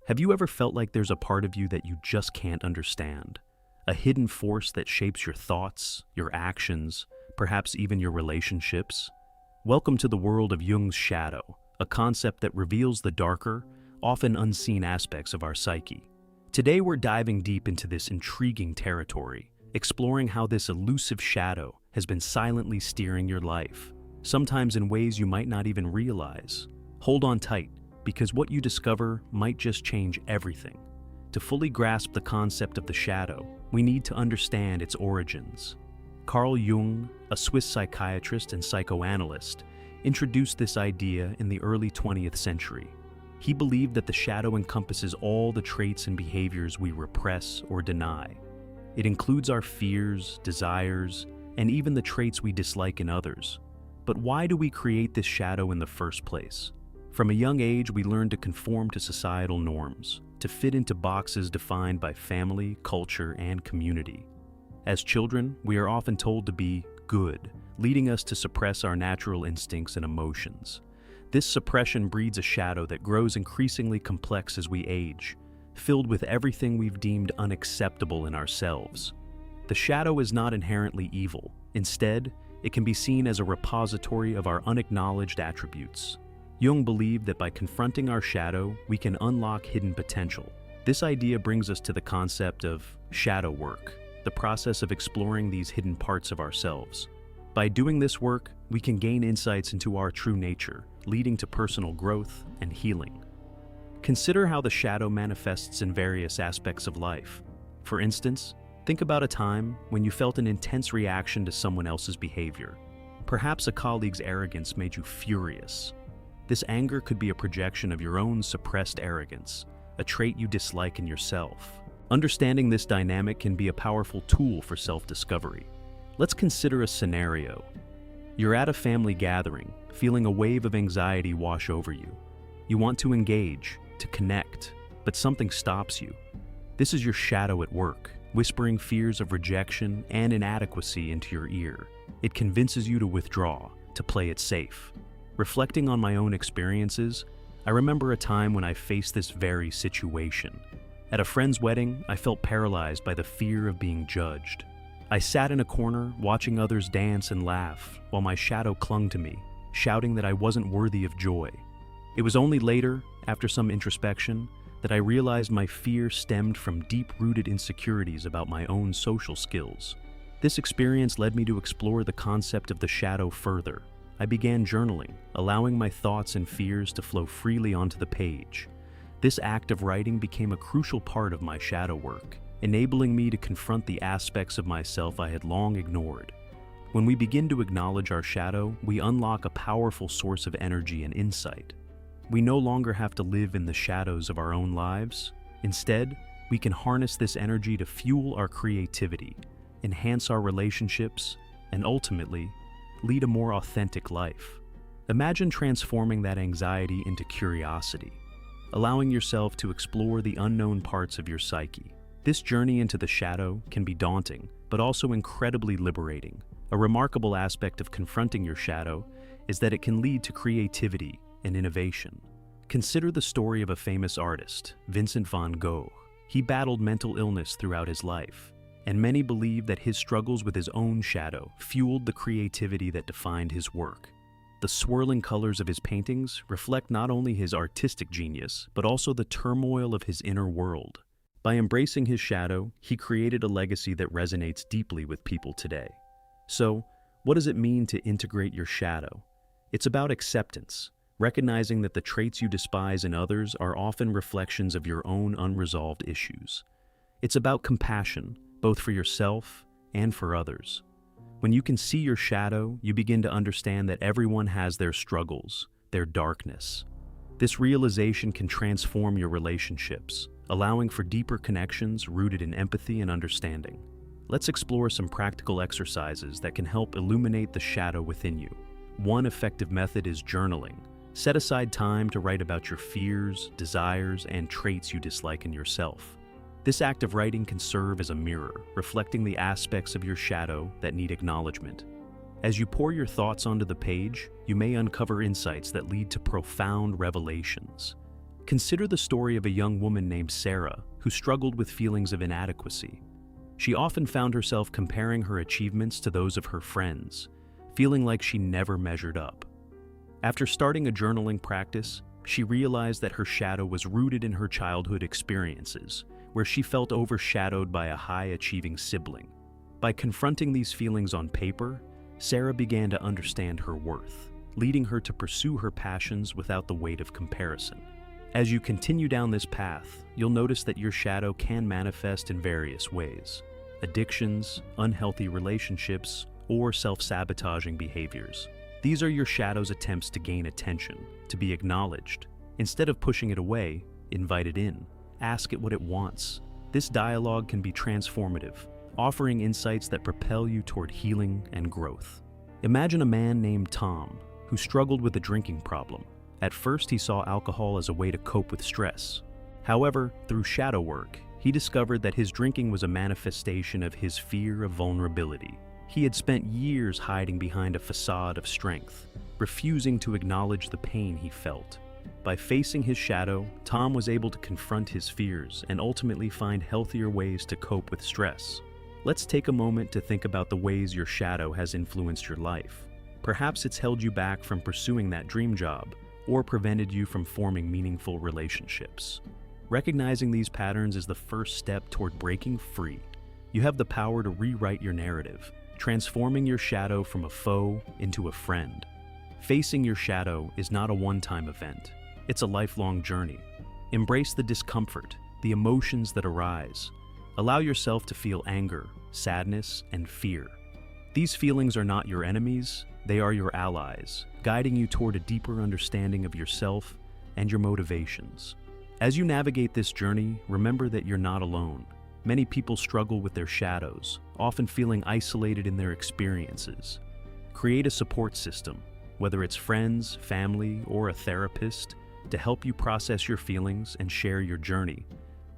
Have you ever felt like there's a part of you that you just can't understand? A hidden force that shapes your thoughts, your actions, perhaps even your relationships? Welcome to the world of Jung's shadow, a concept that reveals the darker, often unseen aspects of our psyche. Today we're diving deep into this intriguing territory, exploring how this elusive shadow has been silently steering your life, sometimes in ways you might not even realize. Hold on tight, because what you discover might just change everything. To fully grasp the concept of the shadow, we need to understand its origins. Carl Jung, a Swiss psychiatrist and psychoanalyst, introduced this idea in the early 20th century. He believed that the shadow encompasses all the traits and behaviors we repress or deny. It includes our fears, desires, and even the traits we dislike in others. But why do we create this shadow in the first place? From a young age, we learn to conform to societal norms, to fit into boxes defined by family, culture, and community. As children, we are often told to be good, leading us to suppress our natural instincts and emotions. This suppression breeds a shadow that grows increasingly complex as we age, filled with everything we've deemed unacceptable in ourselves. The shadow is not inherently evil. Instead, it can be seen as a repository of our unacknowledged attributes. Jung believed that by confronting our shadow, we can unlock hidden potential. This idea brings us to the concept of shadow work, the process of exploring these hidden parts of ourselves. By doing this work, we can gain insights into our true nature, leading to personal growth and healing. Consider how the shadow manifests in various aspects of life. For instance, think about a time when you felt an intense reaction to someone else's behavior. Perhaps a colleague's arrogance made you furious. This anger could be a projection of your own suppressed arrogance, a trait you dislike in yourself. Understanding this dynamic can be a powerful tool for self-discovery. Let's consider a scenario. You're at a family gathering, feeling a wave of anxiety wash over you. You want to engage, to connect, but something stops you. This is your shadow at work, whispering fears of rejection and inadequacy into your ear. It convinces you to withdraw, to play it safe. Reflecting on my own experiences, I remember a time when I faced this very situation. At a friend's wedding, I felt paralyzed by the fear of being judged. I sat in a corner, watching others dance and laugh, while my shadow clung to me, shouting that I wasn't worthy of joy. It was only later, after some introspection, that I realized my fear stemmed from deep-rooted insecurities about my own social skills. This experience led me to explore the concept of the shadow further. I began journaling, allowing my thoughts and fears to flow freely onto the page. This act of writing became a crucial part of my shadow work, enabling me to confront the aspects of myself I had long ignored. When we begin to acknowledge our shadow, we unlock a powerful source of energy and insight. We no longer have to live in the shadows of our own lives. Instead, we can harness this energy to fuel our creativity, enhance our relationships, and ultimately, lead a more authentic life. Imagine transforming that anxiety into curiosity, allowing yourself to explore the unknown parts of your psyche. This journey into the shadow can be daunting, but also incredibly liberating. A remarkable aspect of confronting your shadow is that it can lead to creativity and innovation. Consider the story of a famous artist, Vincent van Gogh. He battled mental illness throughout his life, and many believe that his struggles with his own shadow fueled the creativity that defined his work. The swirling colors of his paintings reflect not only his artistic genius, but also the turmoil of his inner world. By embracing his shadow, he created a legacy that resonates deeply with people today. So, what does it mean to integrate your shadow? It's about acceptance, recognizing that the traits you despise in others are often reflections of your own unresolved issues. It's about compassion, both for yourself and for others. When you can see your shadow, you begin to understand that everyone has their struggles, their darkness. This realization can transform your relationships, allowing for deeper connections rooted in empathy and understanding. Let's explore some practical exercises that can help illuminate the shadow within you. One effective method is journaling. Set aside time to write about your fears, desires, and traits you dislike in yourself. This act of writing can serve as a mirror, reflecting the aspects of your shadow that need acknowledgement. As you pour your thoughts onto the page, you may uncover insights that lead to profound revelations. Consider the story of a young woman named Sarah who struggled with feelings of inadequacy. She often found herself comparing her achievements to those of her friends, feeling like she never measured up. After starting a journaling practice, she realized that her shadow was rooted in her childhood experiences, where she felt overshadowed by a high-achieving sibling. By confronting these feelings on paper, Sarah began to understand her worth, leading her to pursue her passions without the weight of comparison. As you continue down this path, you'll notice that your shadow can manifest in various ways: addictions, unhealthy relationships, or self-sabotaging behaviors. These are your shadow's attempts to gain attention, to be acknowledged. Instead of pushing it away, invite it in. Ask it what it wants. This dialogue can be transformative, offering insights that propel you toward healing and growth. Imagine a man named Tom who struggled with a drinking problem. At first, he saw alcohol as a way to cope with stress. However, through shadow work, he discovered that his drinking was a manifestation of his fear of vulnerability. He had spent years hiding behind a facade of strength, refusing to acknowledge the pain he felt. By facing his shadow, Tom was able to confront his fears and ultimately find healthier ways to cope with stress. Let's take a moment to think about the ways your shadow has influenced your life. Perhaps it's held you back from pursuing that dream job, or prevented you from forming meaningful relationships. Recognizing these patterns is the first step toward breaking free. You have the power to rewrite your narrative, transforming your shadow from a foe into a friend. Facing your shadow is not a one-time event. It's a lifelong journey. Embrace the discomfort, the emotions that arise. Allow yourself to feel anger, sadness, and fear. These feelings are not your enemies, they are your allies, guiding you toward a deeper understanding of yourself and your motivations. As you navigate this journey, remember that you're not alone. Many people struggle with their shadows, often feeling isolated in their experiences. Create a support system, whether it's friends, family, or a therapist, to help you process your feelings and share your journey.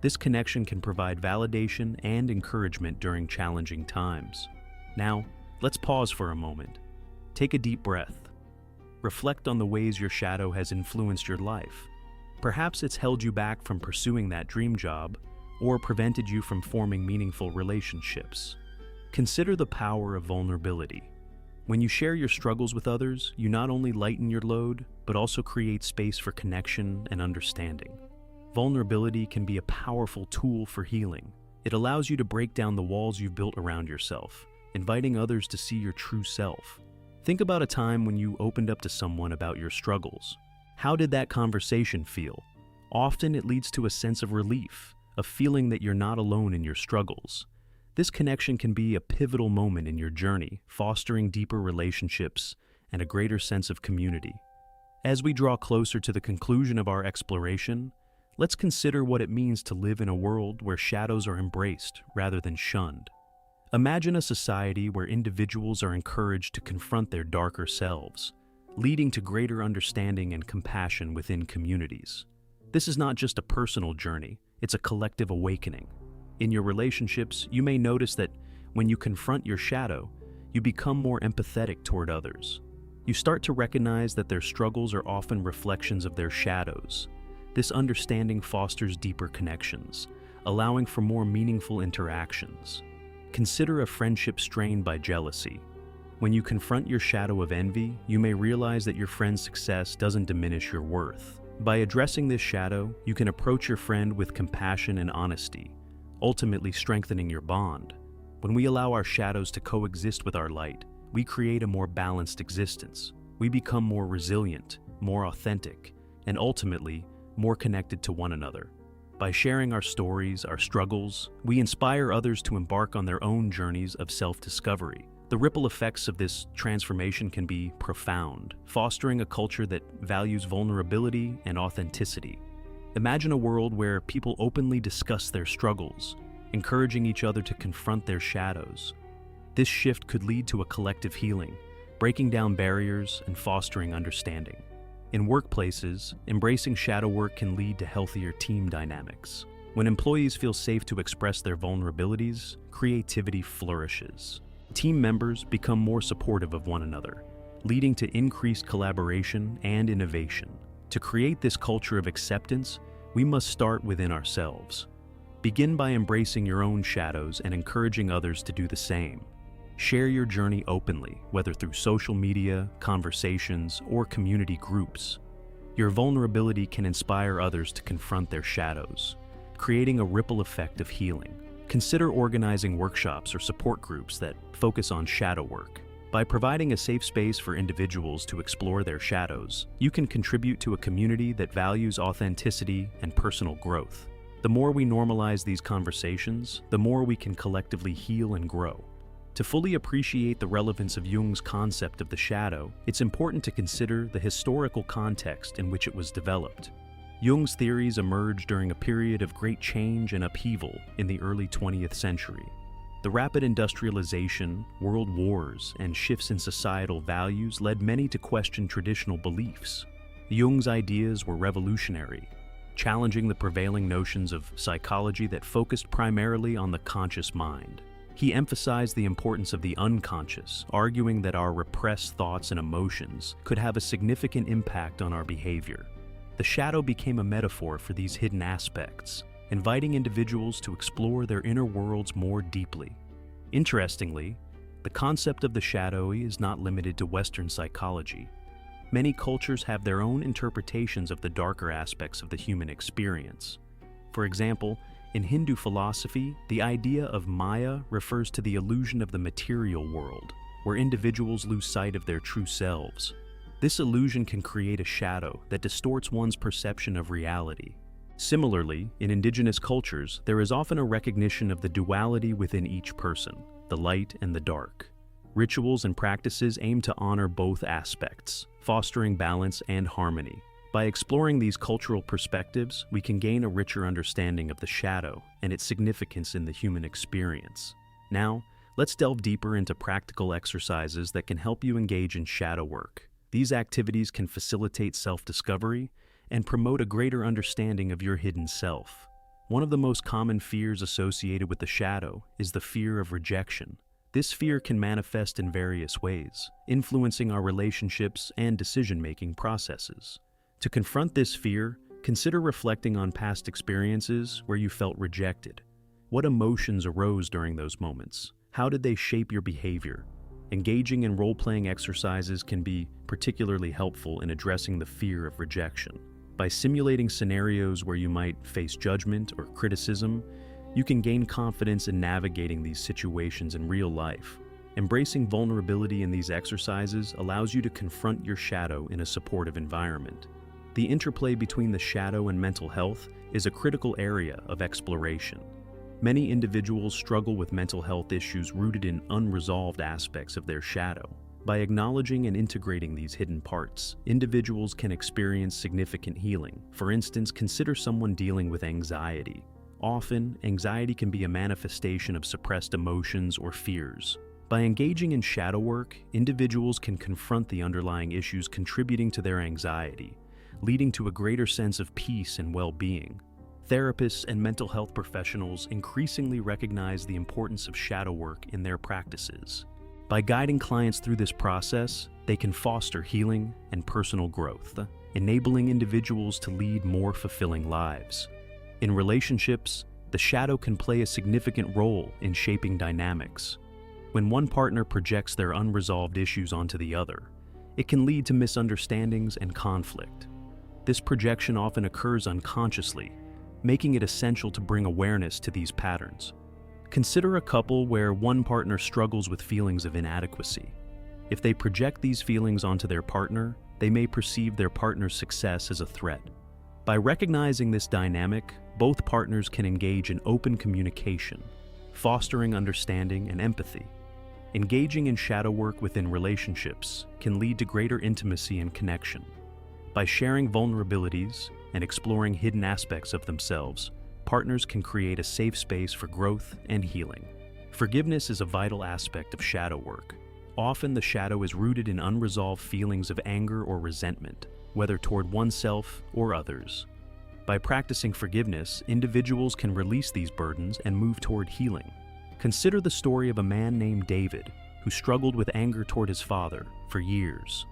This connection can provide validation and encouragement during challenging times. Now, let's pause for a moment. Take a deep breath. Reflect on the ways your shadow has influenced your life. Perhaps it's held you back from pursuing that dream job, or prevented you from forming meaningful relationships. Consider the power of vulnerability. When you share your struggles with others, you not only lighten your load, but also create space for connection and understanding. Vulnerability can be a powerful tool for healing. It allows you to break down the walls you've built around yourself, inviting others to see your true self. Think about a time when you opened up to someone about your struggles. How did that conversation feel? Often it leads to a sense of relief, a feeling that you're not alone in your struggles. This connection can be a pivotal moment in your journey, fostering deeper relationships and a greater sense of community. As we draw closer to the conclusion of our exploration, let's consider what it means to live in a world where shadows are embraced rather than shunned. Imagine a society where individuals are encouraged to confront their darker selves, leading to greater understanding and compassion within communities. This is not just a personal journey, it's a collective awakening. In your relationships, you may notice that when you confront your shadow, you become more empathetic toward others. You start to recognize that their struggles are often reflections of their shadows. This understanding fosters deeper connections, allowing for more meaningful interactions. Consider a friendship strained by jealousy. When you confront your shadow of envy, you may realize that your friend's success doesn't diminish your worth. By addressing this shadow, you can approach your friend with compassion and honesty, ultimately strengthening your bond. When we allow our shadows to coexist with our light, we create a more balanced existence. We become more resilient, more authentic, and ultimately, more connected to one another. By sharing our stories, our struggles, we inspire others to embark on their own journeys of self-discovery. The ripple effects of this transformation can be profound, fostering a culture that values vulnerability and authenticity. Imagine a world where people openly discuss their struggles, encouraging each other to confront their shadows. This shift could lead to a collective healing, breaking down barriers and fostering understanding. In workplaces, embracing shadow work can lead to healthier team dynamics. When employees feel safe to express their vulnerabilities, creativity flourishes. Team members become more supportive of one another, leading to increased collaboration and innovation. To create this culture of acceptance, we must start within ourselves. Begin by embracing your own shadows and encouraging others to do the same. Share your journey openly, whether through social media, conversations, or community groups. Your vulnerability can inspire others to confront their shadows, creating a ripple effect of healing. Consider organizing workshops or support groups that focus on shadow work. By providing a safe space for individuals to explore their shadows, you can contribute to a community that values authenticity and personal growth. The more we normalize these conversations, the more we can collectively heal and grow. To fully appreciate the relevance of Jung's concept of the shadow, it's important to consider the historical context in which it was developed. Jung's theories emerged during a period of great change and upheaval in the early 20th century. The rapid industrialization, world wars, and shifts in societal values led many to question traditional beliefs. Jung's ideas were revolutionary, challenging the prevailing notions of psychology that focused primarily on the conscious mind. He emphasized the importance of the unconscious, arguing that our repressed thoughts and emotions could have a significant impact on our behavior. The shadow became a metaphor for these hidden aspects, inviting individuals to explore their inner worlds more deeply. Interestingly, the concept of the shadow is not limited to Western psychology. Many cultures have their own interpretations of the darker aspects of the human experience. For example, in Hindu philosophy, the idea of Maya refers to the illusion of the material world, where individuals lose sight of their true selves. This illusion can create a shadow that distorts one's perception of reality. Similarly, in indigenous cultures, there is often a recognition of the duality within each person, the light and the dark. Rituals and practices aim to honor both aspects, fostering balance and harmony. By exploring these cultural perspectives, we can gain a richer understanding of the shadow and its significance in the human experience. Now, let's delve deeper into practical exercises that can help you engage in shadow work. These activities can facilitate self-discovery and promote a greater understanding of your hidden self. One of the most common fears associated with the shadow is the fear of rejection. This fear can manifest in various ways, influencing our relationships and decision-making processes. To confront this fear, consider reflecting on past experiences where you felt rejected. What emotions arose during those moments? How did they shape your behavior? Engaging in role-playing exercises can be particularly helpful in addressing the fear of rejection. By simulating scenarios where you might face judgment or criticism, you can gain confidence in navigating these situations in real life. Embracing vulnerability in these exercises allows you to confront your shadow in a supportive environment. The interplay between the shadow and mental health is a critical area of exploration. Many individuals struggle with mental health issues rooted in unresolved aspects of their shadow. By acknowledging and integrating these hidden parts, individuals can experience significant healing. For instance, consider someone dealing with anxiety. Often, anxiety can be a manifestation of suppressed emotions or fears. By engaging in shadow work, individuals can confront the underlying issues contributing to their anxiety, leading to a greater sense of peace and well-being. Therapists and mental health professionals increasingly recognize the importance of shadow work in their practices. By guiding clients through this process, they can foster healing and personal growth, enabling individuals to lead more fulfilling lives. In relationships, the shadow can play a significant role in shaping dynamics. When one partner projects their unresolved issues onto the other, it can lead to misunderstandings and conflict. This projection often occurs unconsciously, making it essential to bring awareness to these patterns. Consider a couple where one partner struggles with feelings of inadequacy. If they project these feelings onto their partner, they may perceive their partner's success as a threat. By recognizing this dynamic, both partners can engage in open communication, fostering understanding and empathy. Engaging in shadow work within relationships can lead to greater intimacy and connection. By sharing vulnerabilities and exploring hidden aspects of themselves, partners can create a safe space for growth and healing. Forgiveness is a vital aspect of shadow work. Often the shadow is rooted in unresolved feelings of anger or resentment, whether toward oneself or others. By practicing forgiveness, individuals can release these burdens and move toward healing. Consider the story of a man named David, who struggled with anger toward his father for years.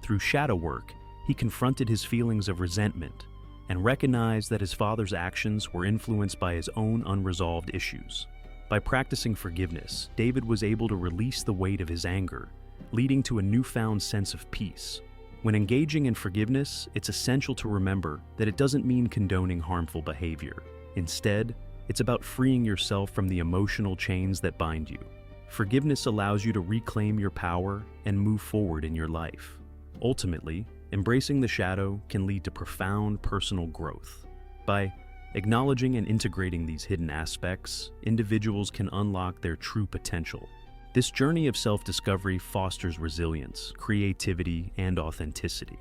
Through shadow work, he confronted his feelings of resentment and recognized that his father's actions were influenced by his own unresolved issues. By practicing forgiveness, David was able to release the weight of his anger, leading to a newfound sense of peace. When engaging in forgiveness, it's essential to remember that it doesn't mean condoning harmful behavior. Instead, it's about freeing yourself from the emotional chains that bind you. Forgiveness allows you to reclaim your power and move forward in your life. Ultimately, embracing the shadow can lead to profound personal growth. By acknowledging and integrating these hidden aspects, individuals can unlock their true potential. This journey of self-discovery fosters resilience, creativity, and authenticity.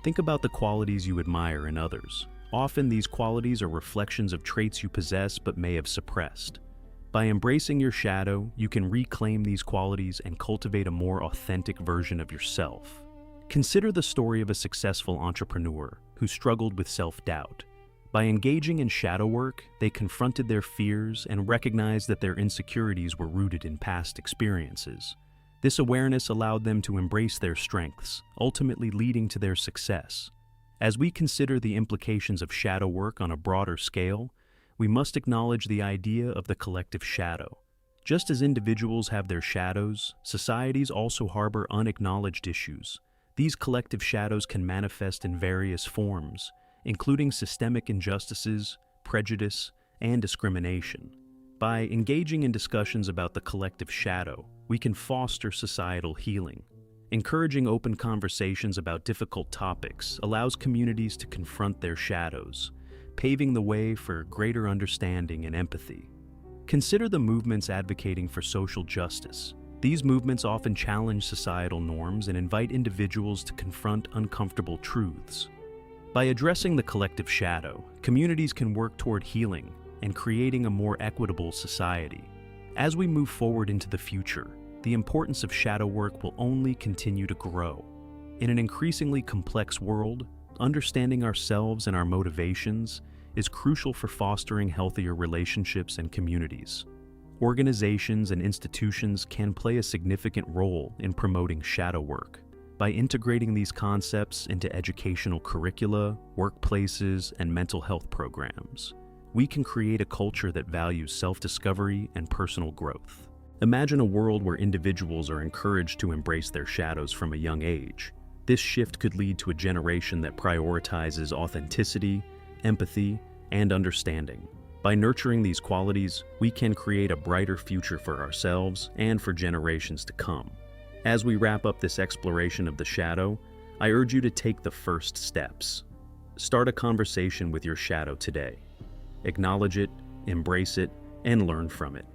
Think about the qualities you admire in others. Often these qualities are reflections of traits you possess but may have suppressed. By embracing your shadow, you can reclaim these qualities and cultivate a more authentic version of yourself. Consider the story of a successful entrepreneur who struggled with self-doubt. By engaging in shadow work, they confronted their fears and recognized that their insecurities were rooted in past experiences. This awareness allowed them to embrace their strengths, ultimately leading to their success. As we consider the implications of shadow work on a broader scale, we must acknowledge the idea of the collective shadow. Just as individuals have their shadows, societies also harbor unacknowledged issues. These collective shadows can manifest in various forms, including systemic injustices, prejudice, and discrimination. By engaging in discussions about the collective shadow, we can foster societal healing. Encouraging open conversations about difficult topics allows communities to confront their shadows, paving the way for greater understanding and empathy. Consider the movements advocating for social justice. These movements often challenge societal norms and invite individuals to confront uncomfortable truths. By addressing the collective shadow, communities can work toward healing and creating a more equitable society. As we move forward into the future, the importance of shadow work will only continue to grow. In an increasingly complex world, understanding ourselves and our motivations is crucial for fostering healthier relationships and communities. Organizations and institutions can play a significant role in promoting shadow work. By integrating these concepts into educational curricula, workplaces, and mental health programs, we can create a culture that values self-discovery and personal growth. Imagine a world where individuals are encouraged to embrace their shadows from a young age. This shift could lead to a generation that prioritizes authenticity, empathy, and understanding. By nurturing these qualities, we can create a brighter future for ourselves and for generations to come. As we wrap up this exploration of the shadow, I urge you to take the first steps. Start a conversation with your shadow today. Acknowledge it, embrace it, and learn from it.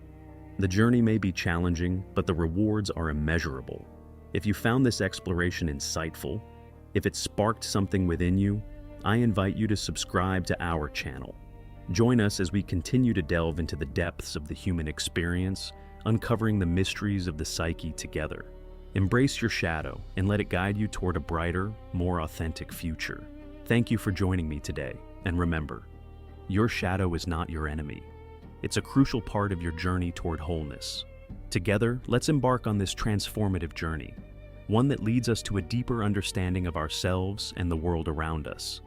The journey may be challenging, but the rewards are immeasurable. If you found this exploration insightful, if it sparked something within you, I invite you to subscribe to our channel. Join us as we continue to delve into the depths of the human experience, uncovering the mysteries of the psyche together. Embrace your shadow and let it guide you toward a brighter, more authentic future. Thank you for joining me today, and remember, your shadow is not your enemy. It's a crucial part of your journey toward wholeness. Together, let's embark on this transformative journey, one that leads us to a deeper understanding of ourselves and the world around us.